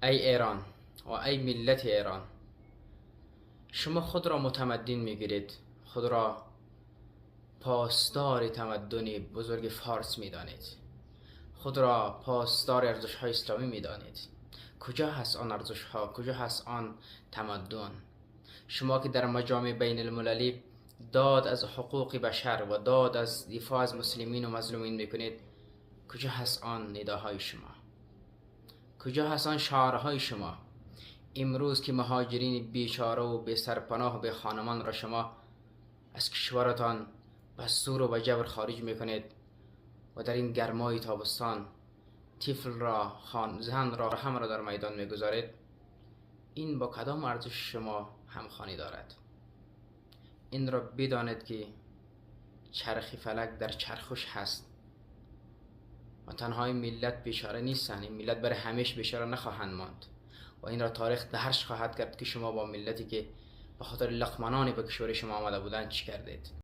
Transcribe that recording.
ای ایران و ای ملت ایران، شما خود را متمدن میگیرید، خود را پاسدار تمدن بزرگ فارس میدانید، خود را پاسدار ارزش‌های اسلامی میدانید. کجا هست آن ارزش‌ها؟ کجا هست آن تمدن؟ شما که در مجامع بین المللی داد از حقوق بشر و داد از دفاع از مسلمین و مظلومین میکنید، کجا هست آن نداهای شما؟ کجا هست آن شعارهای شما؟ امروز که مهاجرین بیچاره و بی سرپناه و بی خانمان را شما از کشورتان به زور و به جبر خارج میکنید و در این گرمای تابستان طفل را، زن را، همه را در میدان میگذارید، این با کدام ارزش شما همخوانی دارد؟ این را بدانید که چرخ فلک در چرخش هست و تنها این ملت بیچاره نیستند، این ملت برای همیشه بیچاره نخواهند ماند و این را تاریخ درس خواهد کرد که شما با ملتی که به خاطر لقمه نانی به کشور شما آمده بودند چی کردید.